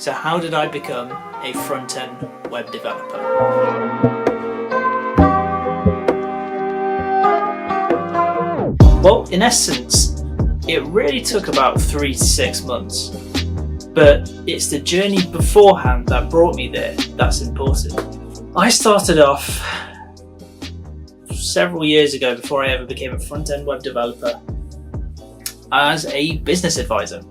So how did I become a front-end web developer? Well, in essence, it really took about 3 to 6 months, but it's the journey beforehand that brought me there that's important. I started off several years ago, before I ever became a front-end web developer, as a business advisor.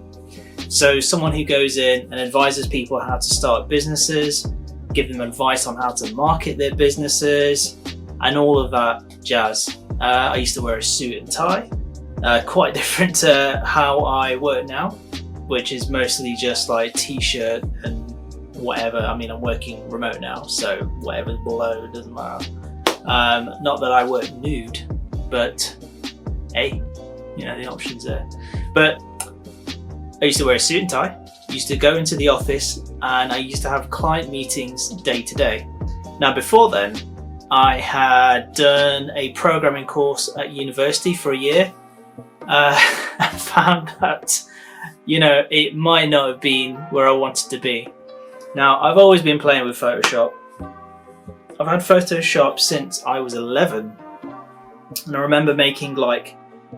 So someone who goes in and advises people how to start businesses, give them advice on how to market their businesses, and all of that jazz. I used to wear a suit and tie, quite different to how I work now, which is mostly just like t-shirt and whatever. I mean, I'm working remote now, so whatever's below doesn't matter. Not that I work nude, but hey, you know, the option's there. But I used to wear a suit and tie, used to go into the office, and I used to have client meetings day to day. Now before then, I had done a programming course at university for a year. I found that, you know, it might not have been where I wanted to be. Now, I've always been playing with Photoshop. I've had Photoshop since I was 11. And I remember making like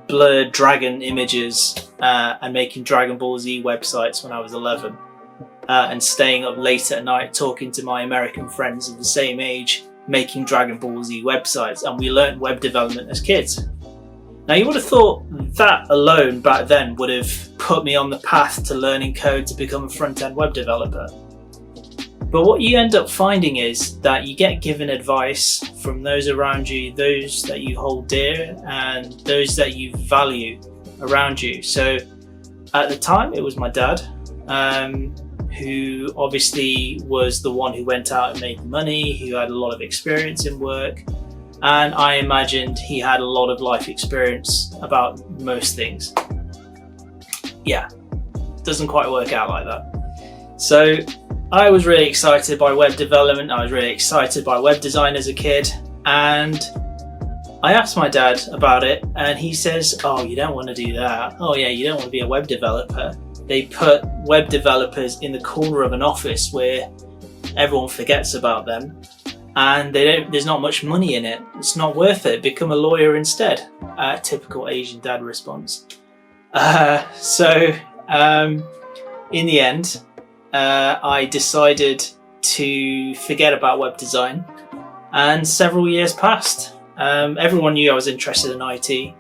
blurred dragon images and making Dragon Ball Z websites when I was 11. And staying up late at night talking to my American friends of the same age, making Dragon Ball Z websites. And we learned web development as kids. Now, you would have thought that alone back then would have put me on the path to learning code to become a front-end web developer. But what you end up finding is that you get given advice from those around you, those that you hold dear, and those that you value around you. So at the time, it was my dad, who obviously was the one who went out and made money, who had a lot of experience in work. And I imagined he had a lot of life experience about most things. Yeah, doesn't quite work out like that. So I was really excited by web development. I was really excited by web design as a kid. And I asked my dad about it, and he says, oh, you don't want to do that. Oh yeah, you don't want to be a web developer. They put web developers in the corner of an office where everyone forgets about them. And there's not much money in it. It's not worth it. Become a lawyer instead. Typical Asian dad response. So in the end, I decided to forget about web design, and several years passed. Everyone knew I was interested in IT.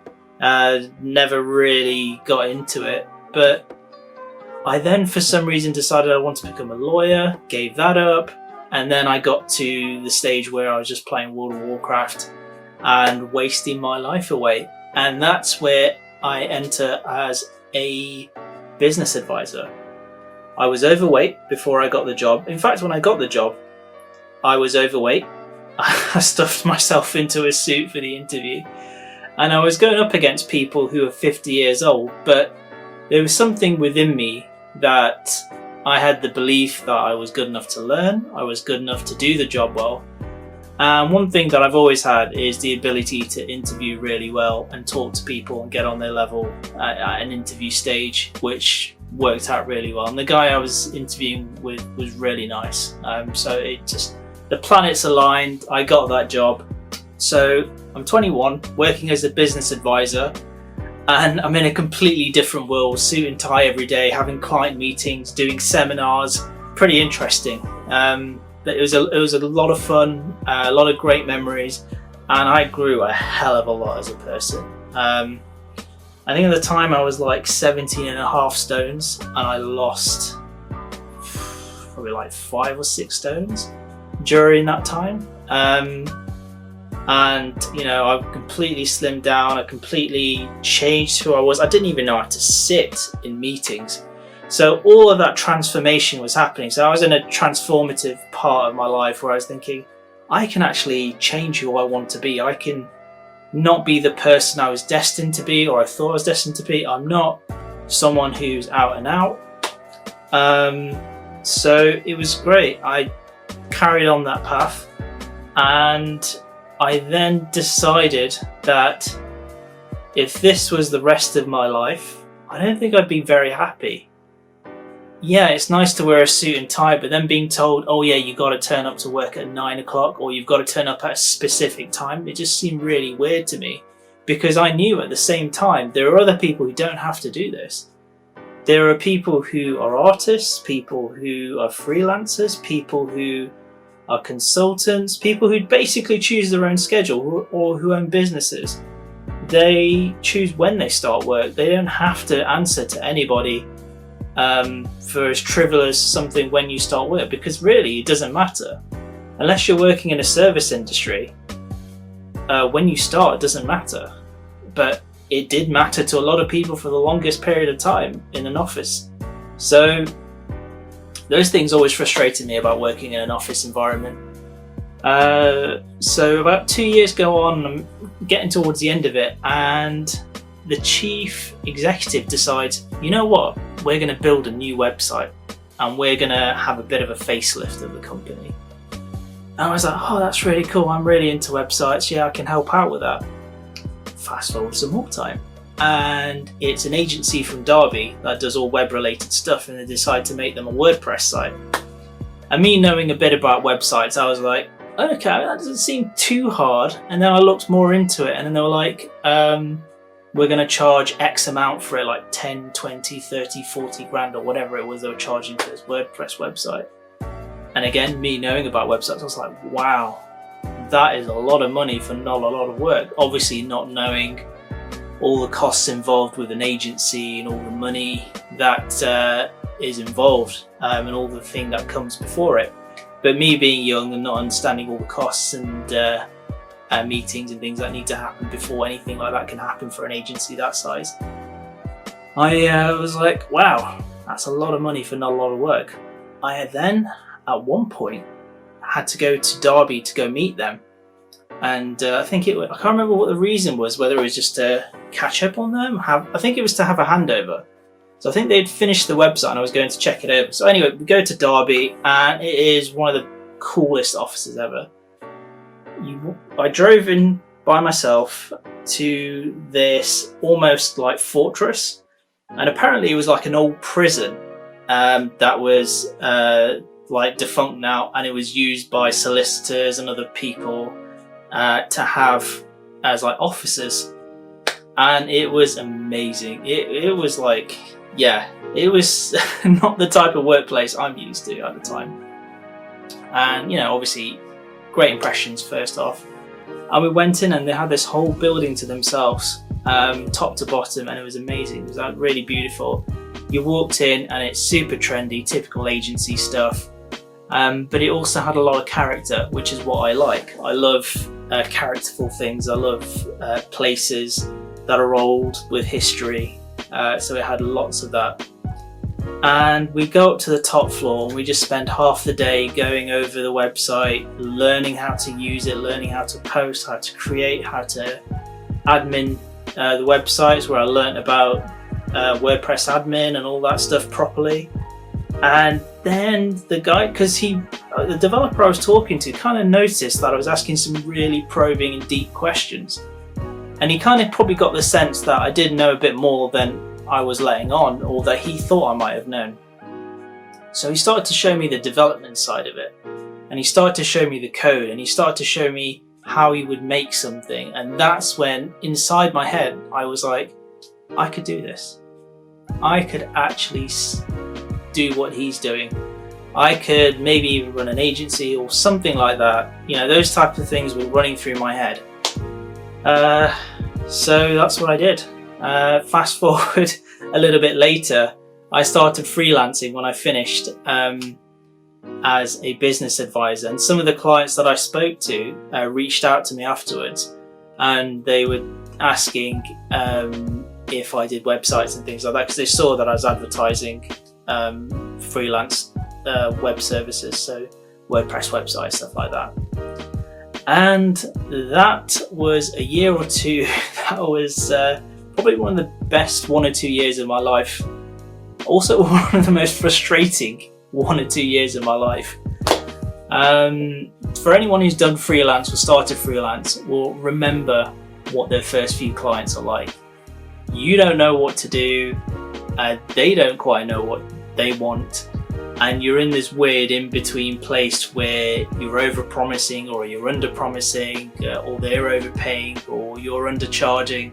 Never really got into it, but I then for some reason decided I wanted to become a lawyer, gave that up. And then I got to the stage where I was just playing World of Warcraft and wasting my life away. And that's where I enter as a business advisor. I was overweight before I got the job. In fact, when I got the job, I was overweight. I stuffed myself into a suit for the interview. And I was going up against people who were 50 years old. But there was something within me that I had the belief that I was good enough to learn, I was good enough to do the job well. And one thing that I've always had is the ability to interview really well and talk to people and get on their level at an interview stage, which worked out really well. And the guy I was interviewing with was really nice. So it just, the planets aligned, I got that job. So I'm 21, working as a business advisor, and I'm in a completely different world, suit and tie every day, having client meetings, doing seminars. Pretty interesting. It was a lot of fun, a lot of great memories, and I grew a hell of a lot as a person. I think at the time I was like 17.5 stones, and I lost probably like 5 or 6 stones during that time. And you know, I've completely slimmed down, I completely changed who I was. I didn't even know how to sit in meetings. So all of that transformation was happening. So I was in a transformative part of my life where I was thinking, I can actually change who I want to be. I can not be the person I was destined to be, or I thought I was destined to be. I'm not someone who's out and out. So it was great. I carried on that path, and I then decided that if this was the rest of my life, I don't think I'd be very happy. yeah, it's nice to wear a suit and tie, but then being told, oh yeah, you got to turn up to work at 9 o'clock, or you've got to turn up at a specific time, it just seemed really weird to me, because I knew at the same time there are other people who don't have to do this. There are people who are artists, people who are freelancers, people who are consultants, people who basically choose their own schedule, or who own businesses. They choose when they start work. They don't have to answer to anybody for as trivial as something when you start work, because really it doesn't matter. Unless you're working in a service industry, when you start it doesn't matter. But it did matter to a lot of people for the longest period of time in an office. So those things always frustrated me about working in an office environment. So about 2 years go on, I'm getting towards the end of it, and the chief executive decides, you know what, we're going to build a new website and we're going to have a bit of a facelift of the company. And I was like, oh, that's really cool, I'm really into websites, yeah, I can help out with that. Fast forward some more time, and it's an agency from Derby that does all web related stuff, and they decide to make them a WordPress site. And me knowing a bit about websites, I was like, okay, that doesn't seem too hard. And then I looked more into it, and then they were like, we're going to charge X amount for it, like 10, 20, 30, 40 grand or whatever it was they were charging for this WordPress website. And again, me knowing about websites, I was like, wow, that is a lot of money for not a lot of work. Obviously not knowing all the costs involved with an agency and all the money that is involved, and all the thing that comes before it. But me being young and not understanding all the costs and meetings and things that need to happen before anything like that can happen for an agency that size, I was like, wow, that's a lot of money for not a lot of work. I had then, at one point, had to go to Derby to go meet them, and I can't remember what the reason was, whether it was just to catch up on them, I think it was to have a handover. So I think they'd finished the website and I was going to check it over. So anyway, we go to Derby, and it is one of the coolest offices ever. I drove in by myself to this almost like fortress, and apparently it was like an old prison that was like defunct now, and it was used by solicitors and other people to have as like officers, and it was amazing. It was like, yeah, it was not the type of workplace I'm used to at the time, and you know, obviously great impressions first off. And we went in and they had this whole building to themselves, top to bottom, and it was amazing. It was like really beautiful. You walked in and it's super trendy, typical agency stuff, but it also had a lot of character, which is what I like. I love characterful things. I love places that are old with history, so it had lots of that. And we go up to the top floor and we just spend half the day going over the website, learning how to use it, learning how to post, how to create, how to admin the websites, where I learned about WordPress admin and all that stuff properly. And then the guy, because the developer I was talking to kind of noticed that I was asking some really probing and deep questions. And he kind of probably got the sense that I did know a bit more than I was letting on, or that he thought I might have known. So he started to show me the development side of it, and he started to show me the code, and he started to show me how he would make something. And that's when inside my head I was like, I could do this. I could actually do what he's doing. I could maybe even run an agency or something like that. You know, those types of things were running through my head. So that's what I did. Fast forward a little bit later, I started freelancing when I finished as a business advisor, and some of the clients that I spoke to reached out to me afterwards, and they were asking if I did websites and things like that, because they saw that I was advertising freelance web services, so WordPress websites, stuff like that. And that was a year or two. That was probably one of the best 1 or 2 years of my life. Also one of the most frustrating 1 or 2 years of my life. For anyone who's done freelance or started freelance will remember what their first few clients are like. You don't know what to do. They don't quite know they want, and you're in this weird in-between place where you're over-promising or you're under-promising, or they're overpaying or you're undercharging,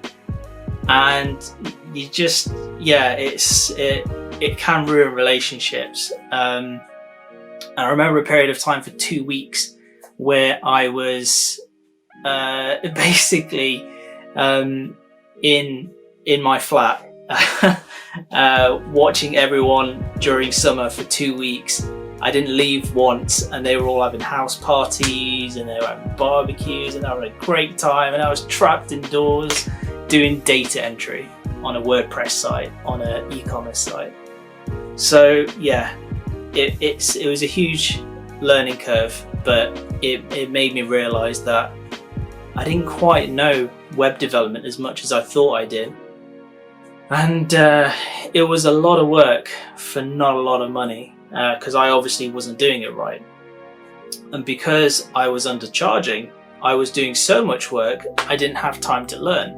and you just, it can ruin relationships. And I remember a period of time for 2 weeks where I was basically in my flat watching everyone during summer for 2 weeks. I didn't leave once, and they were all having house parties and they were having barbecues and having a great time, and I was trapped indoors doing data entry on a WordPress site, on an e-commerce site. So yeah, it was a huge learning curve, but it made me realize that I didn't quite know web development as much as I thought I did. And it was a lot of work for not a lot of money, because I obviously wasn't doing it right. And because I was undercharging, I was doing so much work, I didn't have time to learn.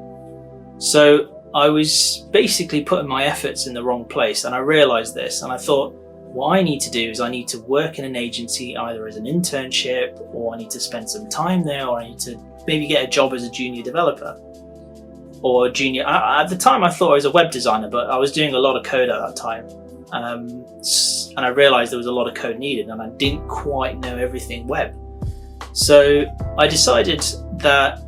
So I was basically putting my efforts in the wrong place, and I realized this, and I thought, what I need to do is I need to work in an agency either as an internship, or I need to spend some time there, or I need to maybe get a job as a junior developer or junior. At the time I thought I was a web designer, but I was doing a lot of code at that time. And I realized there was a lot of code needed and I didn't quite know everything web. So I decided that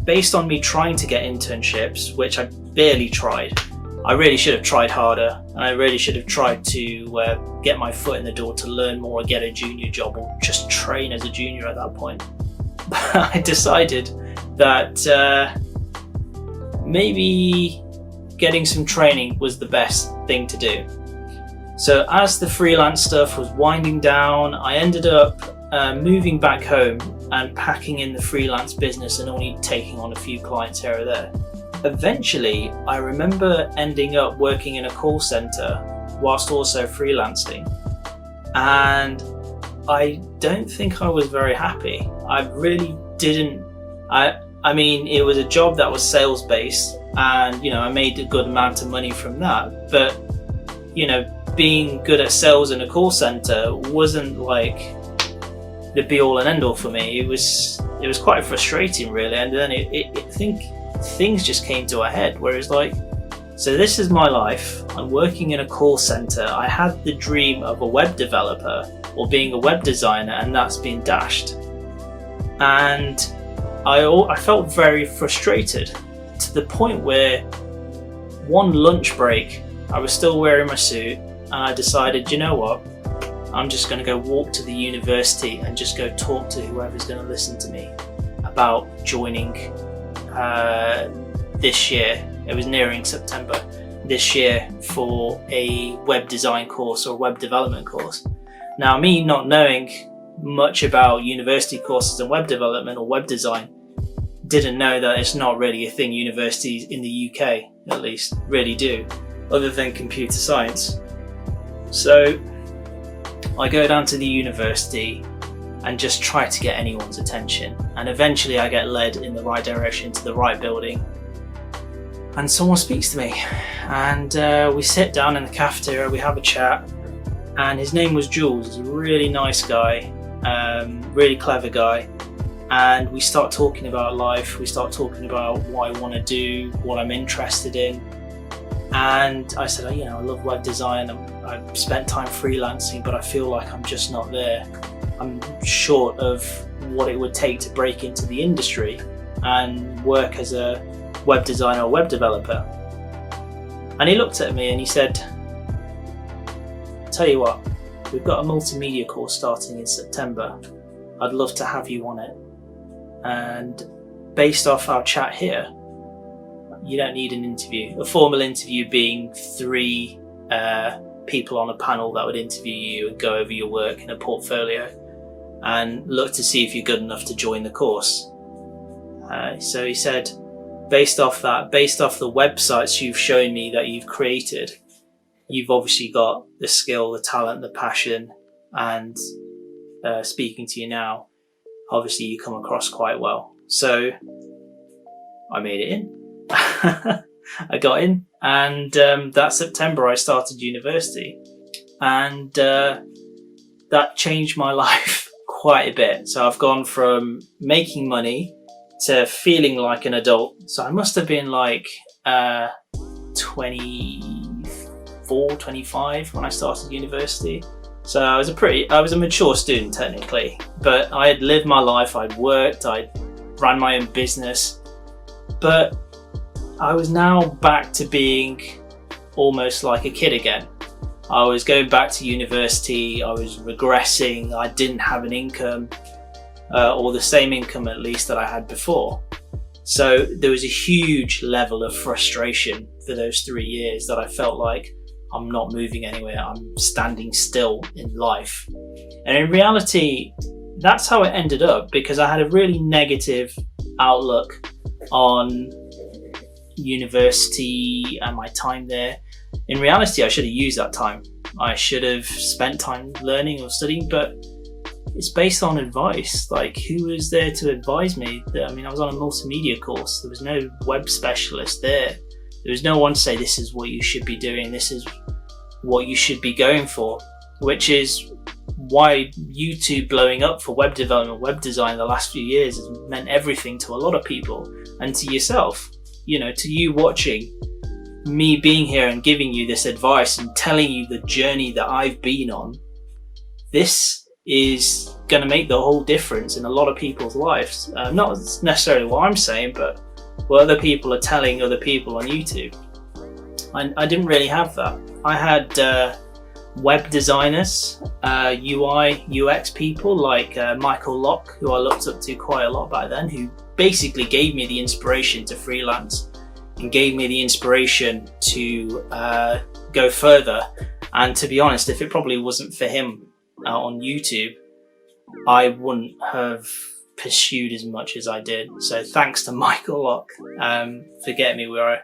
based on me trying to get internships, which I barely tried, I really should have tried harder, and I really should have tried to get my foot in the door to learn more, get a junior job, or just train as a junior at that point. But I decided that maybe getting some training was the best thing to do. So as the freelance stuff was winding down, I ended up moving back home and packing in the freelance business and only taking on a few clients here or there. Eventually, I remember ending up working in a call center whilst also freelancing, and I don't think I was very happy. I really didn't. I mean, it was a job that was sales based, and I made a good amount of money from that. But being good at sales in a call center wasn't like the be all and end all for me. It was quite frustrating, really. And then I think things just came to a head where it's like, so this is my life. I'm working in a call center. I had the dream of a web developer or being a web designer, and that's been dashed. And I felt very frustrated, to the point where one lunch break, I was still wearing my suit, and I decided, you know what? I'm just going to go walk to the university and just go talk to whoever's going to listen to me about joining this year. It was nearing September this year for a web design course or web development course. Now, me not knowing much about university courses and web development or web design, didn't know that it's not really a thing universities in the UK, at least, really do, other than computer science. So I go down to the university and just try to get anyone's attention, and eventually I get led in the right direction to the right building, and someone speaks to me, and we sit down in the cafeteria, we have a chat, and his name was Jules. He's a really nice guy, really clever guy, and we start talking about life, we start talking about what I want to do, what I'm interested in. And I said, I love web design, I've spent time freelancing, but I feel like I'm just not there. I'm short of what it would take to break into the industry and work as a web designer or web developer. And he looked at me and he said, tell you what, we've got a multimedia course starting in September. I'd love to have you on it. And based off our chat here, you don't need an interview. A formal interview being 3 people on a panel that would interview you and go over your work in a portfolio and look to see if you're good enough to join the course. So he said, based off the websites you've shown me that you've created, you've obviously got the skill, the talent, the passion, and speaking to you now, obviously you come across quite well. So I made it in. I got in, and that September I started university. and that changed my life quite a bit. So I've gone from making money to feeling like an adult. So I must have been like 24, 25 when I started university. So I was a mature student technically, but I had lived my life, I'd worked, I'd ran my own business, but I was now back to being almost like a kid again. I was going back to university, I was regressing, I didn't have an income, or the same income at least that I had before. So there was a huge level of frustration for those 3 years that I felt like I'm not moving anywhere, I'm standing still in life. And in reality, that's how it ended up, because I had a really negative outlook on university and my time there. In reality, I should have used that time. I should have spent time learning or studying, but it's based on advice. Like, who was there to advise me? I mean, I was on a multimedia course. There was no web specialist there. There was no one to say, this is what you should be doing, this is what you should be going for, which is why YouTube blowing up for web development, web design the last few years has meant everything to a lot of people, and to yourself, to you watching me being here and giving you this advice and telling you the journey that I've been on. This is going to make the whole difference in a lot of people's lives. Not necessarily what I'm saying, but what other people are telling other people on YouTube. I didn't really have that. I had web designers, UI, UX people like Michael Locke, who I looked up to quite a lot back then, who basically gave me the inspiration to freelance and gave me the inspiration to go further. And to be honest, if it probably wasn't for him on YouTube, I wouldn't have pursued as much as I did. So thanks to Michael Locke for getting me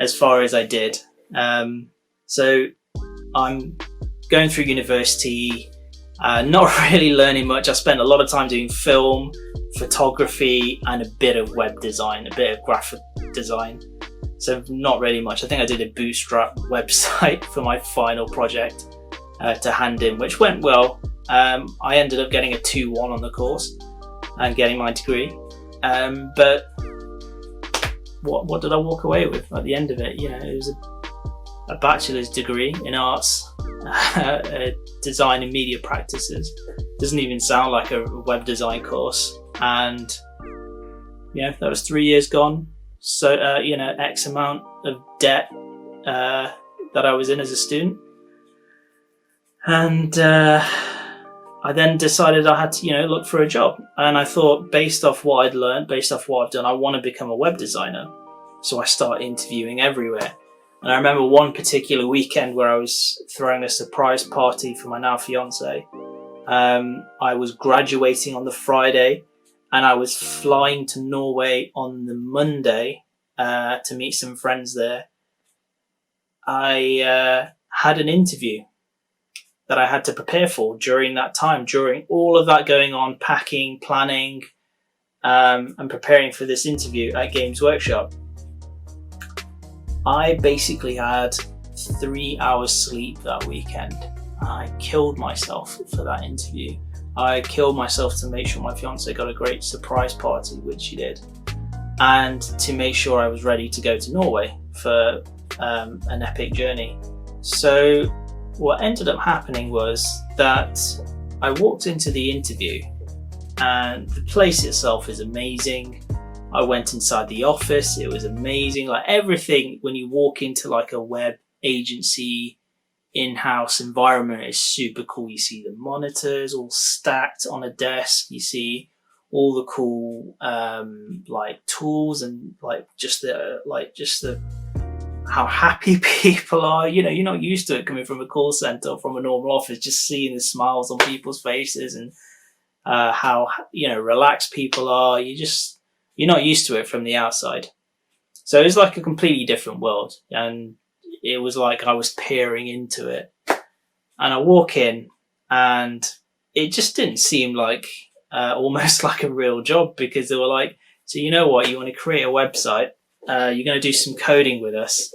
as far as I did. So I'm going through university, not really learning much. I spent a lot of time doing film, photography, and a bit of web design, a bit of graphic design. So not really much. I think I did a bootstrap website for my final project to hand in, which went well. I ended up getting a 2-1 on the course and getting my degree. But what did I walk away with at the end of it? It was a bachelor's degree in arts, design and media practices. Doesn't even sound like a web design course. And that was 3 years gone. So X amount of debt that I was in as a student. And I then decided I had to look for a job. And I thought, based off what I'd learned, based off what I've done, I want to become a web designer. So I started interviewing everywhere. And I remember one particular weekend where I was throwing a surprise party for my now fiance. I was graduating on the Friday, and I was flying to Norway on the Monday to meet some friends there. I had an interview that I had to prepare for during that time, during all of that going on, packing, planning, and preparing for this interview at Games Workshop. I basically had 3 hours sleep that weekend. I killed myself for that interview. I killed myself to make sure my fiance got a great surprise party, which she did, and to make sure I was ready to go to Norway for an epic journey. So what ended up happening was that I walked into the interview, and the place itself is amazing. I went inside the office, it was amazing. Like everything, when you walk into like a web agency in-house environment, is super cool. You see the monitors all stacked on a desk, you see all the cool like tools, and just the how happy people are. You're not used to it coming from a call center or from a normal office, just seeing the smiles on people's faces and how relaxed people are. You're not used to it from the outside. So it was like a completely different world, and it was like I was peering into it. And I walk in, and it just didn't seem like almost like a real job, because they were like, so you know what, you want to create a website, you're going to do some coding with us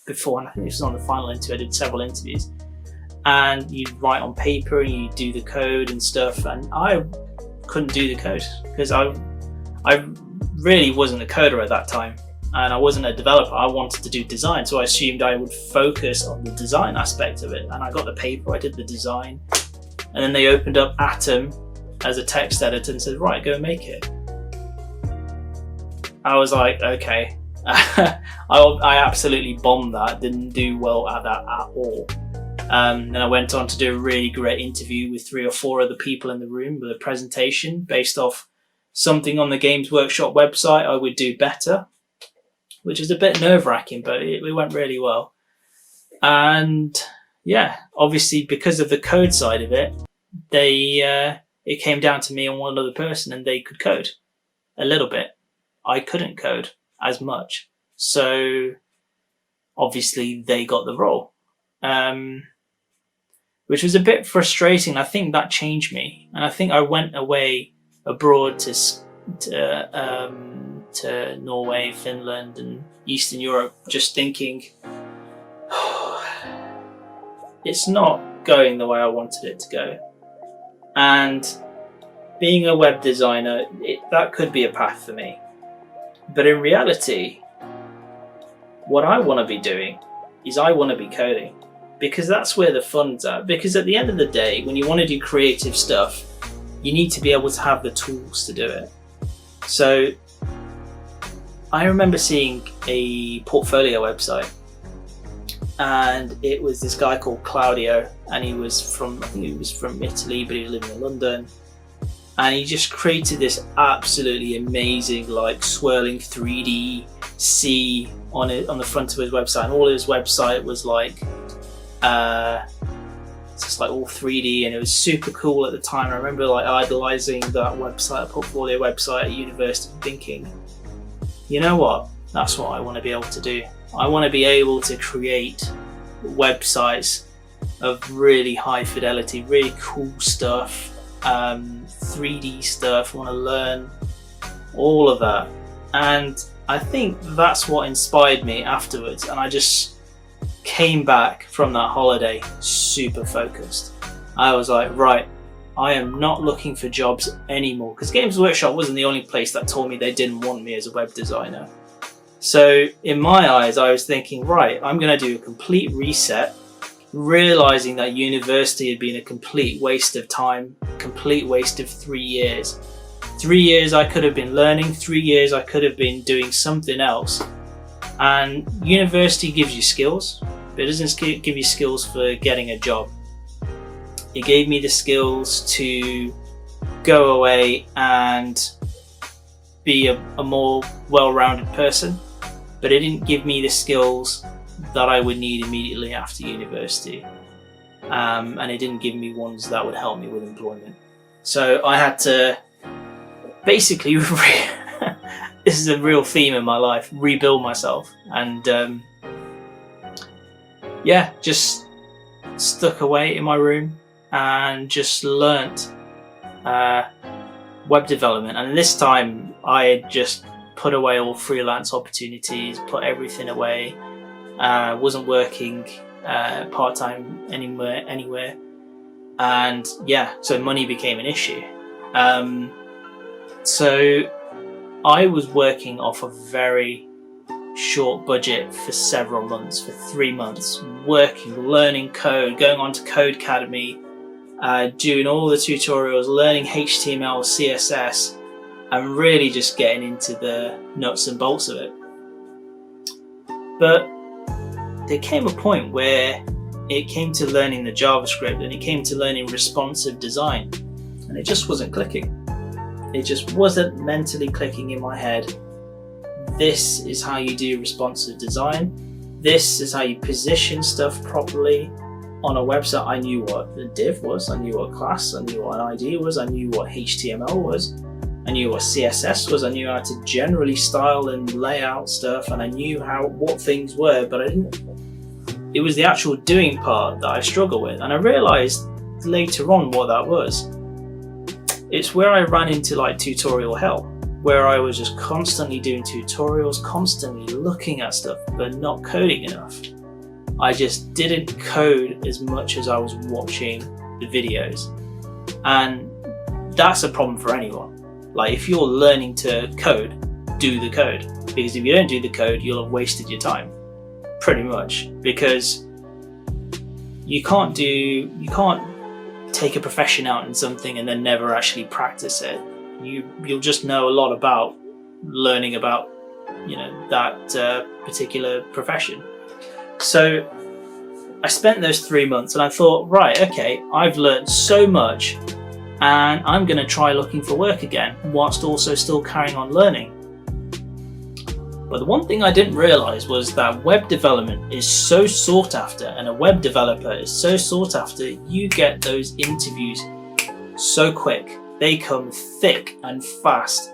before, and I think this was on the final interview. I did several interviews, and you'd write on paper and you do the code and stuff, and I couldn't do the code because I really wasn't a coder at that time, and I wasn't a developer. I wanted to do design, so I assumed I would focus on the design aspect of it, and I got the paper, I did the design, and then they opened up Atom as a text editor and said, right, go and make it. I was like, okay. I absolutely bombed that, didn't do well at that at all. Then I went on to do a really great interview with 3 or 4 other people in the room with a presentation based off something on the Games Workshop website I would do better, which is a bit nerve-wracking, but it went really well. And yeah, obviously because of the code side of it, it came down to me and one other person, and they could code a little bit. I couldn't code as much, so obviously they got the role, which was a bit frustrating. I think that changed me, and I think I went away abroad to Norway, Finland, and Eastern Europe, just thinking, it's not going the way I wanted it to go. And being a web designer, that could be a path for me. But in reality, what I want to be doing is I want to be coding, because that's where the fun's at. Because at the end of the day, when you want to do creative stuff, you need to be able to have the tools to do it. So I remember seeing a portfolio website, and it was this guy called CLaudio, and I think he was from Italy, but he was living in London. And he just created this absolutely amazing, like, swirling 3D sea on the front of his website. And all his website was like, just like all 3D, and it was super cool at the time. I remember like idolizing that website, portfolio website at university, thinking, you know what? That's what I want to be able to do. I want to be able to create websites of really high fidelity, really cool stuff. 3D stuff. I want to learn all of that, and I think that's what inspired me afterwards. And I just came back from that holiday super focused. I was like, right, I am not looking for jobs anymore, because Games Workshop wasn't the only place that told me they didn't want me as a web designer. So in my eyes, I was thinking, right, I'm going to do a complete reset, realizing that university had been a complete waste of time, complete waste of 3 years. 3 years I could have been learning, 3 years I could have been doing something else. And university gives you skills, but it doesn't give you skills for getting a job. It gave me the skills to go away and be a more well-rounded person, but it didn't give me the skills that I would need immediately after university, and it didn't give me ones that would help me with employment. So I had to basically this is a real theme in my life, rebuild myself, and just stuck away in my room and just learnt web development. And this time I had just put away all freelance opportunities, put everything away. Wasn't working part-time anywhere, and so money became an issue. So I was working off a very short budget for several months, for 3 months, working, learning code, going on to Code Academy, doing all the tutorials, learning HTML, CSS, and really just getting into the nuts and bolts of it. But there came a point where it came to learning the JavaScript, and it came to learning responsive design, and it just wasn't clicking. It just wasn't mentally clicking in my head. This is how you do responsive design. This is how you position stuff properly on a website. I knew what a div was, I knew what class, I knew what an ID was, I knew what HTML was, I knew what CSS was, I knew how to generally style and lay out stuff, and I knew what things were, but it was the actual doing part that I struggle with. And I realized later on what that was. It's where I ran into like tutorial hell, where I was just constantly doing tutorials, constantly looking at stuff, but not coding enough. I just didn't code as much as I was watching the videos. And that's a problem for anyone. Like, if you're learning to code, do the code. Because if you don't do the code, you'll have wasted your time. Pretty much. Because you can't take a profession out in something and then never actually practice it. You'll just know a lot about learning about, that particular profession. So I spent those 3 months and I thought, right, okay, I've learned so much and I'm going to try looking for work again whilst also still carrying on learning. But the one thing I didn't realize was that web development is so sought after, and a web developer is so sought after. You get those interviews so quick. They come thick and fast.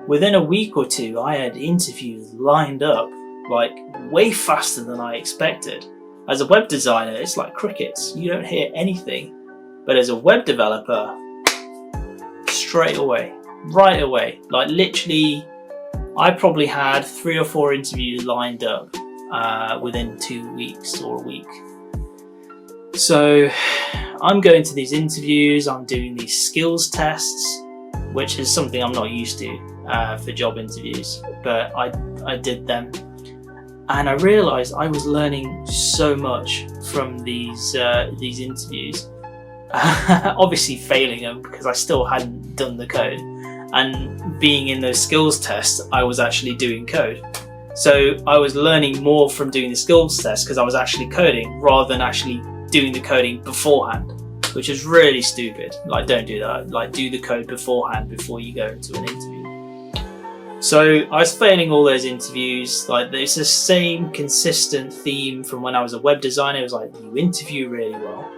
Within a week or two, I had interviews lined up, like way faster than I expected. As a web designer, it's like crickets. You don't hear anything. But as a web developer, straight away, right away, like literally, I probably had 3 or 4 interviews lined up within 2 weeks or a week. So I'm going to these interviews, I'm doing these skills tests, which is something I'm not used to for job interviews, but I did them. And I realized I was learning so much from these interviews. Obviously failing them because I still hadn't done the code. And being in those skills tests, I was actually doing code. So I was learning more from doing the skills test because I was actually coding rather than actually doing the coding beforehand, which is really stupid. Like, don't do that. Like, do the code beforehand before you go into an interview. So I was failing all those interviews. Like, it's the same consistent theme from when I was a web designer. It was like, you interview really well,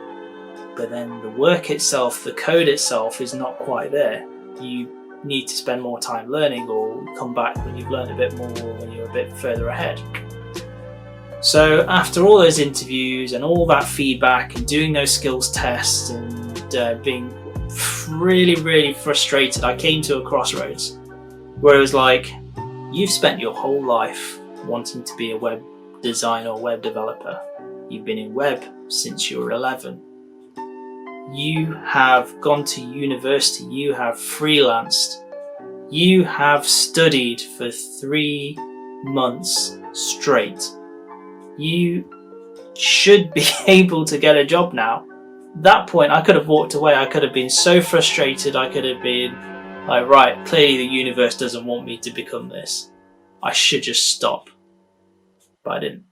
but then the work itself, the code itself is not quite there. You need to spend more time learning or come back when you've learned a bit more or when you're a bit further ahead. So after all those interviews and all that feedback and doing those skills tests and being really, really frustrated, I came to a crossroads where it was like, you've spent your whole life wanting to be a web designer or web developer. You've been in web since you were 11. You have gone to university, you have freelanced, you have studied for 3 months straight. You should be able to get a job now. At that point, I could have walked away. I could have been so frustrated. I could have been like, right, clearly the universe doesn't want me to become this. I should just stop. But I didn't.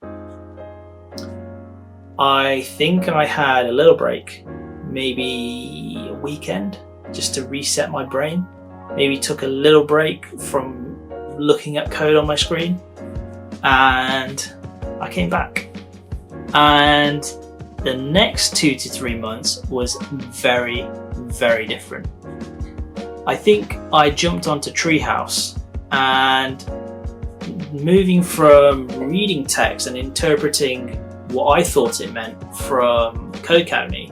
I think I had a little break. Maybe a weekend just to reset my brain. Maybe took a little break from looking at code on my screen, and I came back. And the next 2 to 3 months was very, very different. I think I jumped onto Treehouse, and moving from reading text and interpreting what I thought it meant from Codecademy,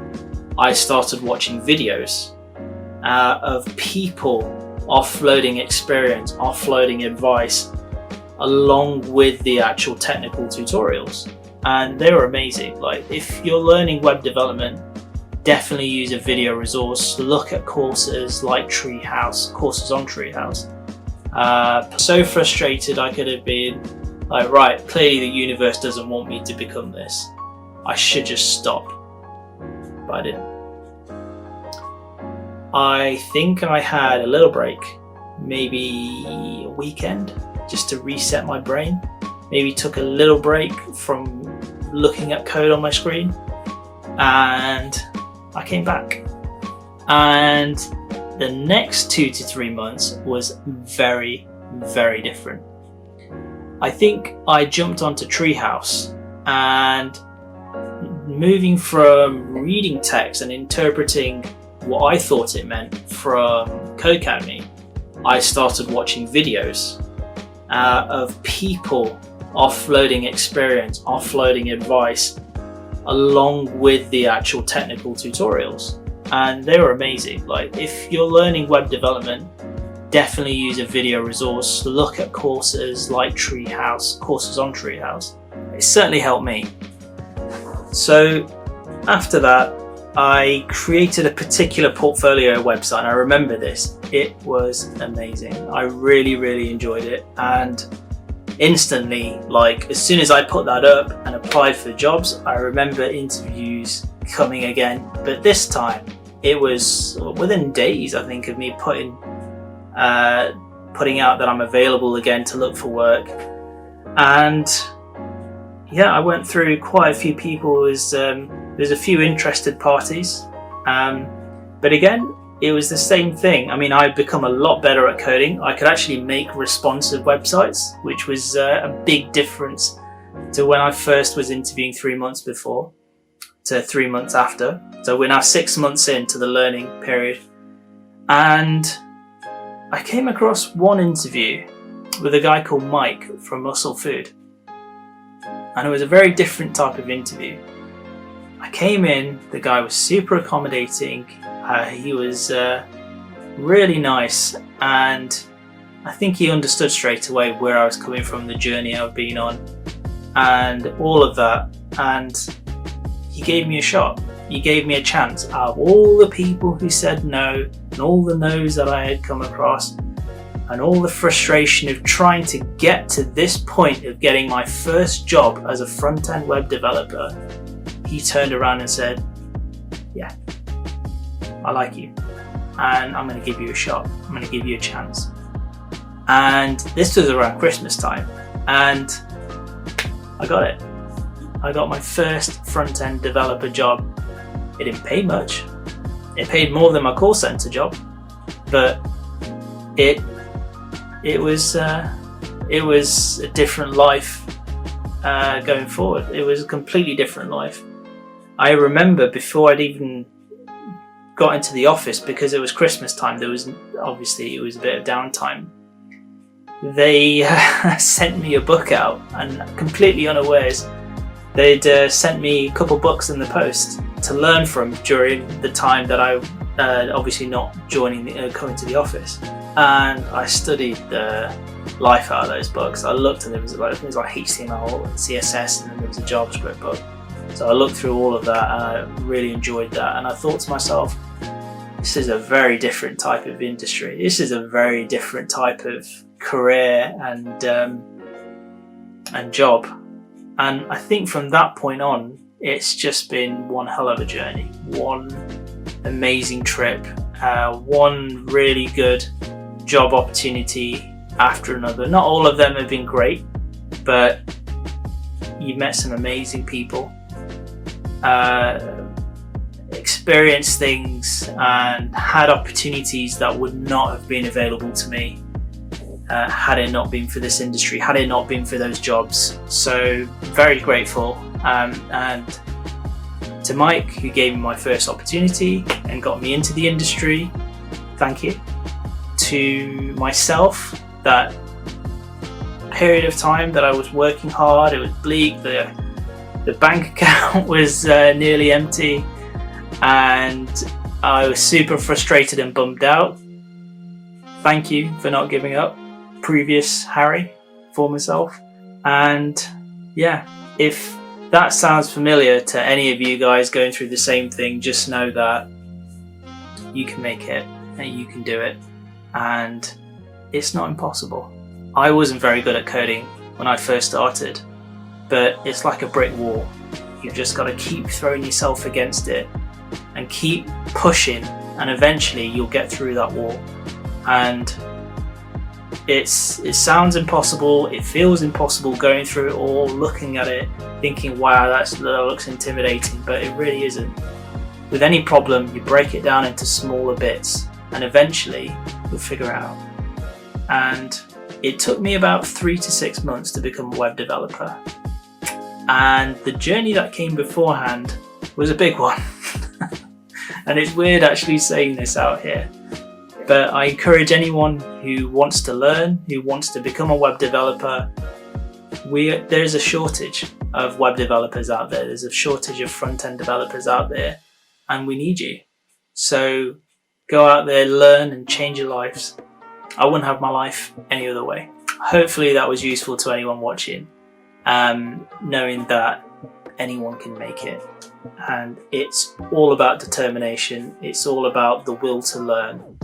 I started watching videos of people offloading experience, offloading advice, along with the actual technical tutorials. And they were amazing. Like, if you're learning web development, definitely use a video resource. Look at courses like Treehouse, courses on Treehouse. So frustrated, I could have been like, right, clearly the universe doesn't want me to become this. I should just stop. But I didn't. I think I had a little break, maybe a weekend, just to reset my brain. Maybe took a little break from looking at code on my screen, and I came back. And the next 2 to 3 months was very, very different. I think I jumped onto Treehouse, and moving from reading text and interpreting what I thought it meant from Codecademy, I started watching videos of people offloading experience, offloading advice, along with the actual technical tutorials. And they were amazing. Like, if you're learning web development, definitely use a video resource. Look at courses like Treehouse, courses on Treehouse. It certainly helped me. So after that, I created a particular portfolio website, and I remember this. It was amazing. I really enjoyed it, and instantly, like as soon as I put that up and applied for jobs, I remember interviews coming again. But this time, it was within days, I think, of me putting out that I'm available again to look for work. And yeah, I went through quite a few people. There's a few interested parties, but again, it was the same thing. I mean, I'd become a lot better at coding. I could actually make responsive websites, which was a big difference to when I first was interviewing 3 months before to 3 months after. So we're now 6 months into the learning period, and I came across one interview with a guy called Mike from Muscle Food, and it was a very different type of interview. I came in, the guy was super accommodating, he was really nice, and I think he understood straight away where I was coming from, the journey I've been on, and all of that, and he gave me a shot. He gave me a chance. Out of all the people who said no, and all the no's that I had come across, and all the frustration of trying to get to this point of getting my first job as a front-end web developer, he turned around and said, yeah, I like you, and I'm going to give you a shot. I'm going to give you a chance. And this was around Christmas time, and I got it. I got my first front-end developer job. It didn't pay much. It paid more than my call center job, but it was a different life going forward. It was a completely different life. I remember before I'd even got into the office, because it was Christmas time, it was a bit of downtime. They sent me a book out, and completely unawares, they'd sent me a couple books in the post to learn from during the time that I obviously not coming to the office. And I studied the life out of those books. I looked, and there was like HTML and CSS, and then there was a JavaScript book. So I looked through all of that, and I really enjoyed that. And I thought to myself, this is a very different type of industry. This is a very different type of career and job. And I think from that point on, it's just been one hell of a journey, one amazing trip, one really good job opportunity after another. Not all of them have been great, but you've met some amazing people, experienced things, and had opportunities that would not have been available to me had it not been for this industry, had it not been for those jobs. So very grateful, and to Mike, who gave me my first opportunity and got me into the industry, thank you. To myself, that period of time that I was working hard, it was bleak, the bank account was nearly empty, and I was super frustrated and bummed out. Thank you for not giving up, previous Harry, former self. And yeah, if that sounds familiar to any of you guys going through the same thing, just know that you can make it and you can do it, and it's not impossible. I wasn't very good at coding when I first started, but it's like a brick wall. You've just got to keep throwing yourself against it and keep pushing, and eventually you'll get through that wall. And it sounds impossible, it feels impossible going through it all, looking at it, thinking, wow, that looks intimidating, but it really isn't. With any problem, you break it down into smaller bits, and eventually you'll figure it out. And it took me about 3 to 6 months to become a web developer. And the journey that came beforehand was a big one. And it's weird actually saying this out here, but I encourage anyone who wants to learn, who wants to become a web developer. There's a shortage of web developers out there. There's a shortage of front-end developers out there, and we need you. So go out there, learn, and change your lives. I wouldn't have my life any other way. Hopefully that was useful to anyone watching, knowing that anyone can make it. And it's all about determination. It's all about the will to learn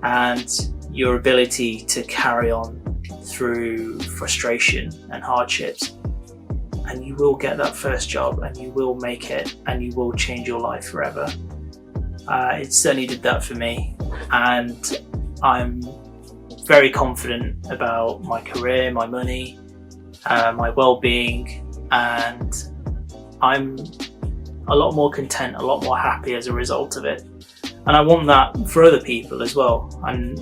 and your ability to carry on through frustration and hardships. And you will get that first job, and you will make it, and you will change your life forever. It certainly did that for me, and I'm very confident about my career, my money, my well-being, and I'm a lot more content, a lot more happy as a result of it. And I want that for other people as well. And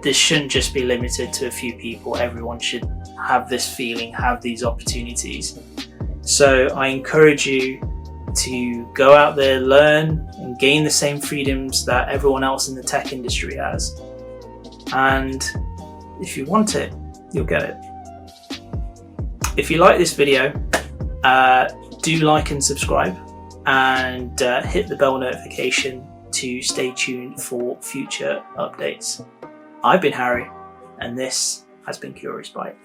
this shouldn't just be limited to a few people. Everyone should have this feeling, have these opportunities. So I encourage you to go out there, learn, and gain the same freedoms that everyone else in the tech industry has. And if you want it, you'll get it. If you like this video, do like and subscribe, and hit the bell notification to stay tuned for future updates. I've been Harry, and this has been Curious Byte.